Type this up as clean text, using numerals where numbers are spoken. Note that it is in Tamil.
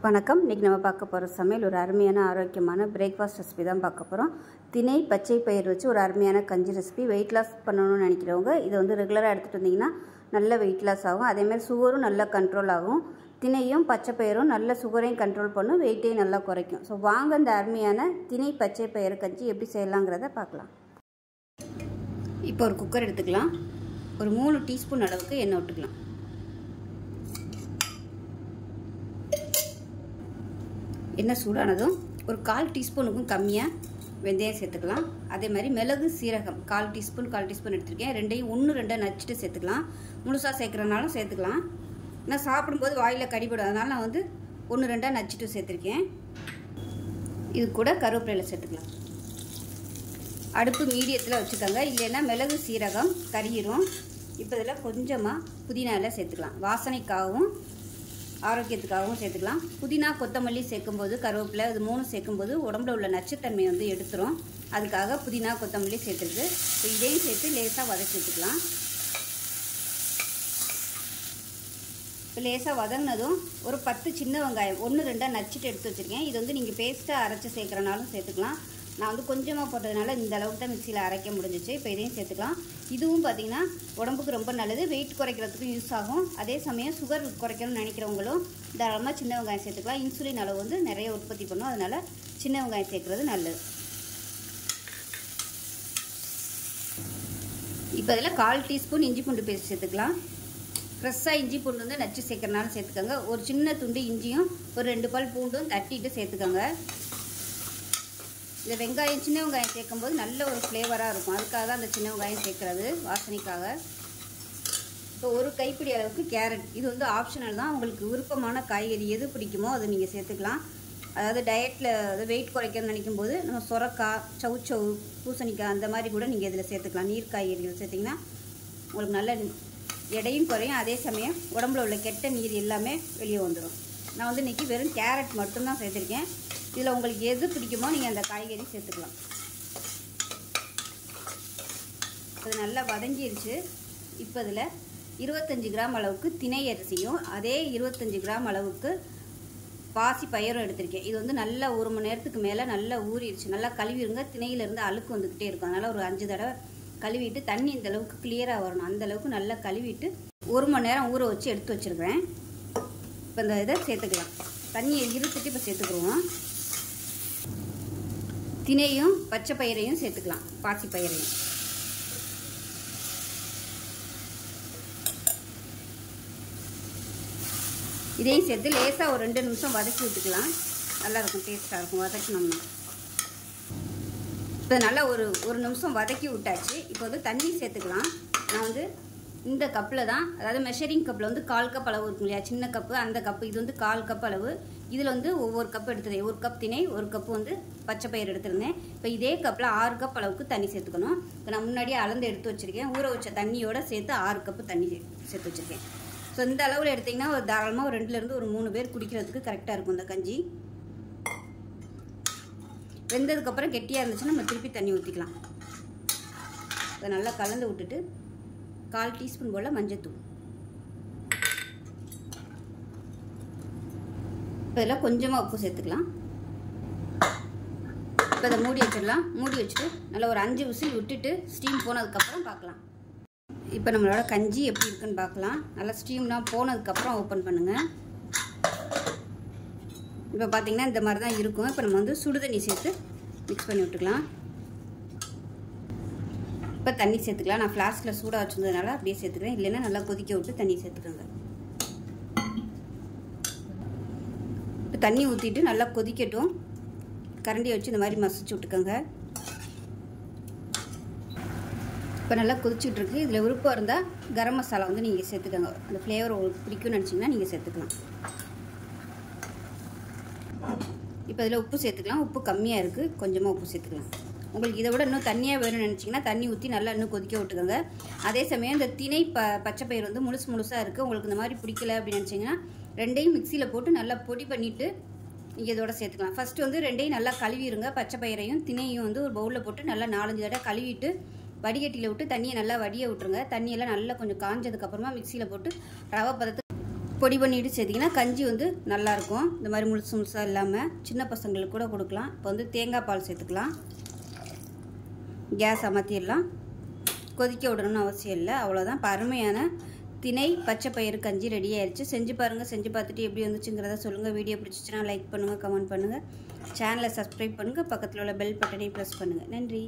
வணக்கம். இன்றைக்கி நம்ம பார்க்க போகிற சமையல் ஒரு அருமையான ஆரோக்கியமான பிரேக்ஃபாஸ்ட் ரெசிபி தான் பார்க்க போகிறோம். திணை பச்சை பயிர் வச்சு ஒரு அருமையான கஞ்சி ரெசிபி. வெயிட் லாஸ் பண்ணணும்னு நினைக்கிறவங்க இதை வந்து ரெகுலராக எடுத்துகிட்டு வந்தீங்கன்னா நல்ல வெயிட் லாஸ் ஆகும். அதேமாதிரி சுகரும் நல்லா கண்ட்ரோல் ஆகும். திணையும் பச்சை பயிரும் நல்ல சுகரையும் கண்ட்ரோல் பண்ணும், வெயிட்டையும் நல்லா குறைக்கும். ஸோ வாங்க இந்த அருமையான திணை பச்சை பயிறு கஞ்சி எப்படி செய்யலாங்கிறத பார்க்கலாம். இப்போ ஒரு குக்கர் எடுத்துக்கலாம். ஒரு 3 டீஸ்பூன் அளவுக்கு எண்ணெய் விட்டுக்கலாம். எண்ணெய் சூடானதும் ஒரு 1/4 டீஸ்பூனுக்கும் கம்மியாக வெந்தயம் சேர்த்துக்கலாம். அதே மாதிரி மிளகு சீரகம் 1/4 டீஸ்பூன் எடுத்துருக்கேன். ரெண்டையும் 1-2 நச்சுட்டு சேர்த்துக்கலாம். முழுசாக சேர்க்குறனாலும் சேர்த்துக்கலாம். நான் சாப்பிடும்போது வாயில் கடிபடும், அதனால் நான் வந்து 1-2 நச்சுட்டு சேர்த்துருக்கேன். இது கூட கருவேப்பிலை சேர்த்துக்கலாம். அடுப்பு மீடியத்தில் வச்சுக்கோங்க, இல்லைன்னா மிளகு சீரகம் கறியிரும். இப்போ இதில் கொஞ்சமாக புதினா இலை சேர்த்துக்கலாம். வாசனைக்காகவும் ஆரோக்கியத்துக்காகவும் சேர்த்துக்கலாம். புதினா கொத்தமல்லி சேர்க்கும்போது கருவேப்பிலை இது 3 சேர்க்கும்போது உடம்புல உள்ள நச்சுத்தன்மையை வந்து எடுத்துரும். அதுக்காக புதினா கொத்தமல்லி சேர்த்துருக்கு. இப்போ இதையும் சேர்த்து லேசாக வதக்கி எடுத்துக்கலாம். இப்போ லேசாக வதங்கினதும் ஒரு 10 சின்ன வெங்காயம் 1-2 நச்சுட்டு எடுத்து வச்சுருக்கேன். இது வந்து நீங்கள் பேஸ்ட்டாக அரைச்சி சேர்க்குறனாலும் சேர்த்துக்கலாம். நான் வந்து கொஞ்சமாக போட்டதுனால இந்த அளவுக்கு தான் மிக்சியில் அரைக்க முடிஞ்சிச்சு. இப்போ இதையும் சேர்த்துக்கலாம். இதுவும் பார்த்திங்கன்னா உடம்புக்கு ரொம்ப நல்லது, வெயிட் குறைக்கிறதுக்கும் யூஸ் ஆகும். அதே சமயம் சுகர் குறைக்கணும்னு நினைக்கிறவங்களும் தாராளமாக சின்ன வெங்காயம் சேர்த்துக்கலாம். இன்சுலின் அளவு வந்து நிறைய உற்பத்தி பண்ணும், அதனால் சின்ன வெங்காயம் சேர்க்குறது நல்லது. இப்போ அதில் 1/4 டீஸ்பூன் இஞ்சி பூண்டு பேஸ்ட் சேர்த்துக்கலாம். ஃப்ரெஷ்ஷாக இஞ்சி பூண்டு வந்து நச்சு சேர்க்குறனாலும் சேர்த்துக்கோங்க. ஒரு சின்ன துண்டு இஞ்சியும் ஒரு 2 பல் பூண்டும் தட்டிட்டு சேர்த்துக்கோங்க. இந்த வெங்காயம் சின்ன வெங்காயம் சேர்க்கும்போது நல்ல ஒரு ஃப்ளேவராக இருக்கும், அதுக்காக தான் அந்த சின்ன வெங்காயம் சேர்க்குறது, வாசனைக்காக. இப்போ ஒரு கைப்பிடி அளவுக்கு கேரட், இது வந்து ஆப்ஷனல் தான். உங்களுக்கு விருப்பமான காய்கறி எது பிடிக்குமோ அதை நீங்கள் சேர்த்துக்கலாம். அதாவது டயட்டில் வெயிட் குறைக்கணும்னு நினைக்கும் போது நம்ம சொரக்காய், சவுச்சவு, பூசணிக்காய் அந்த மாதிரி கூட நீங்கள் இதில் சேர்த்துக்கலாம். நீர் காய்கறிகள் சேர்த்திங்கன்னா உங்களுக்கு நல்ல எடையும் குறையும், அதே சமயம் உடம்புல உள்ள கெட்ட நீர் எல்லாமே வெளியே வந்துடும். நான் வந்து இன்றைக்கி வெறும் கேரட் மட்டும்தான் சேர்த்துருக்கேன். இதில் உங்களுக்கு எது பிடிக்குமோ நீங்கள் அந்த காய்கறி சேர்த்துக்கலாம். அது நல்லா வதங்கிடுச்சு. இப்போ இதில் 25 கிராம் அளவுக்கு திணை அரிசியும் அதே 25 கிராம் அளவுக்கு பாசி பயிரும் எடுத்திருக்கேன். இது வந்து நல்லா 1 மணி நேரத்துக்கு மேலே நல்லா ஊறிடுச்சு. நல்லா கழுவிடுங்க, திணையிலேருந்து அழுக்கு வந்துக்கிட்டே இருக்கும். அதனால் ஒரு 5 தடவை கழுவிட்டு தண்ணி இந்த அளவுக்கு கிளியராக வரணும், அந்தளவுக்கு நல்லா கழுவிட்டு 1 மணி நேரம் ஊற வச்சு எடுத்து வச்சுருக்கிறேன். இப்போ இந்த இதை சேர்த்துக்கலாம். தண்ணியை இருத்துட்டு இப்போ சேர்த்துக்குருவோம். திணையும் பச்சை பயிரையும் சேர்த்துக்கலாம், பாசி பயிரையும். இதையும் சேர்த்து லேசாக ஒரு 2 நிமிஷம் வதக்கி விட்டுக்கலாம். நல்லாயிருக்கும், டேஸ்ட்டாக இருக்கும் வதக்கினோம்னா. இப்போ நல்லா ஒரு நிமிஷம் வதக்கி விட்டாச்சு. இப்போ வந்து தண்ணி சேர்த்துக்கலாம். நான் வந்து இந்த கப்பில் தான், அதாவது மெஷரிங் கப்பில் வந்து 1/4 கப் அளவு இருக்கும் இல்லையா, சின்ன கப்பு, அந்த கப்பு. இது வந்து 1/4 கப் அளவு. இதில் வந்து ஒவ்வொரு கப் எடுத்துருந்தேன். 1 கப் திணை, 1 கப்பு வந்து பச்சை பயிர் எடுத்துருந்தேன். இப்போ இதே கப்பில் 6 கப் அளவுக்கு தண்ணி சேர்த்துக்கணும். இப்போ நான் முன்னாடியே அளந்து எடுத்து வச்சுருக்கேன். ஊற வச்ச தண்ணியோடு சேர்த்து 6 கப்பு தண்ணி சேர்த்து வச்சுருக்கேன். ஸோ இந்த அளவில் எடுத்திங்கன்னா ஒரு தாராளமாக ஒரு 2லேருந்து ஒரு 3 பேர் குடிக்கிறதுக்கு கரெக்டாக இருக்கும் இந்த கஞ்சி. வெந்ததுக்கப்புறம் கெட்டியாக இருந்துச்சுன்னா நம்ம திருப்பி தண்ணி ஊற்றிக்கலாம். அதை நல்லா கலந்து விட்டுட்டு 1/4 டீஸ்பூன் போல் மஞ்சத்தூள். இப்போ இதில் கொஞ்சமாக உப்பு சேர்த்துக்கலாம். இப்போ அதை மூடி வச்சிடலாம். மூடி வச்சுட்டு நல்லா ஒரு 5 விசில் விட்டுட்டு ஸ்டீம் போனதுக்கப்புறம் பார்க்கலாம். இப்போ நம்மளோட கஞ்சி எப்படி இருக்குன்னு பார்க்கலாம். நல்லா ஸ்டீம்லாம் போனதுக்கப்புறம் ஓப்பன் பண்ணுங்கள். இப்போ பார்த்தீங்கன்னா இந்த மாதிரி தான் இருக்கும். இப்போ நம்ம வந்து சுடுதண்ணி சேர்த்து மிக்ஸ் பண்ணி விட்டுக்கலாம். இப்போ தண்ணி சேர்த்துக்கலாம். நான் ஃப்ளாஸ்கில் சூடாக வச்சுருந்ததுனால அப்படியே சேர்த்துக்கிறேன், இல்லைன்னா நல்லா கொதிக்க விட்டு தண்ணி சேர்த்துக்கோங்க. இப்போ தண்ணி ஊற்றிட்டு நல்லா கொதிக்கட்டும். கரண்டியை வச்சு இந்த மாதிரி மசிச்சு விட்டுக்கோங்க. இப்போ நல்லா கொதிச்சுட்ருக்கு. இதில் விருப்பம் இருந்தால் கரம் மசாலா வந்து நீங்கள் சேர்த்துக்கோங்க. அந்த ஃப்ளேவர் உங்களுக்கு பிடிக்கும்னு நினச்சிங்கன்னா நீங்கள் சேர்த்துக்கலாம். இப்போ இதில் உப்பு சேர்த்துக்கலாம். உப்பு கம்மியாக இருக்குது, கொஞ்சமாக உப்பு சேர்த்துக்கலாம். உங்களுக்கு இதை விட இன்னும் தண்ணியாக வேணும்னு நினச்சிங்கன்னா தண்ணி ஊற்றி நல்லா இன்னும் கொதிக்க விட்டுக்கோங்க. அதே சமயம் இந்த திணை பச்சை பயிர் வந்து முழுசாக இருக்குது. உங்களுக்கு இந்த மாதிரி பிடிக்கல அப்படின்னு நினச்சிங்கன்னா 2யும் மிக்சியில் போட்டு நல்லா பொடி பண்ணிவிட்டு நீங்கள் இதோட சேர்த்துக்கலாம். ஃபஸ்ட்டு வந்து 2யும் நல்லா கழுவிடுங்க. பச்சை பயிரையும் திணையும் வந்து ஒரு பவுலில் போட்டு நல்லா 4-5 தடவை கழுவிட்டு வடிகட்டியில் விட்டு தண்ணியை நல்லா வடிய விட்டுருங்க. தண்ணியெல்லாம் நல்லா கொஞ்சம் காஞ்சதுக்கப்புறமா மிக்சியில் போட்டு ரவை பதத்துக்கு பொடி பண்ணிட்டு சேர்த்திங்கன்னா கஞ்சி வந்து நல்லாயிருக்கும். இந்த மாதிரி முழுசு முழுசாக இல்லாமல் சின்ன பசங்களுக்கு கூட கொடுக்கலாம். இப்போ வந்து தேங்காய் பால் சேர்த்துக்கலாம். கேஸ் அமர்த்திடலாம். கொதிக்க விடணும்னு அவசியம் இல்லை. அவ்வளோதான். அருமையான திணை பச்சை பயிறு கஞ்சி ரெடி ஆயிடுச்சு. செஞ்சு பாருங்கள். செஞ்சு பார்த்துட்டு எப்படி வந்துச்சுங்கிறத சொல்லுங்கள். வீடியோ பிடிச்சிச்சுன்னா லைக் பண்ணுங்கள், கமெண்ட் பண்ணுங்கள், சேனலை சப்ஸ்கிரைப் பண்ணுங்கள், பக்கத்தில் உள்ள பெல் பட்டனை ப்ரெஸ் பண்ணுங்கள். நன்றி.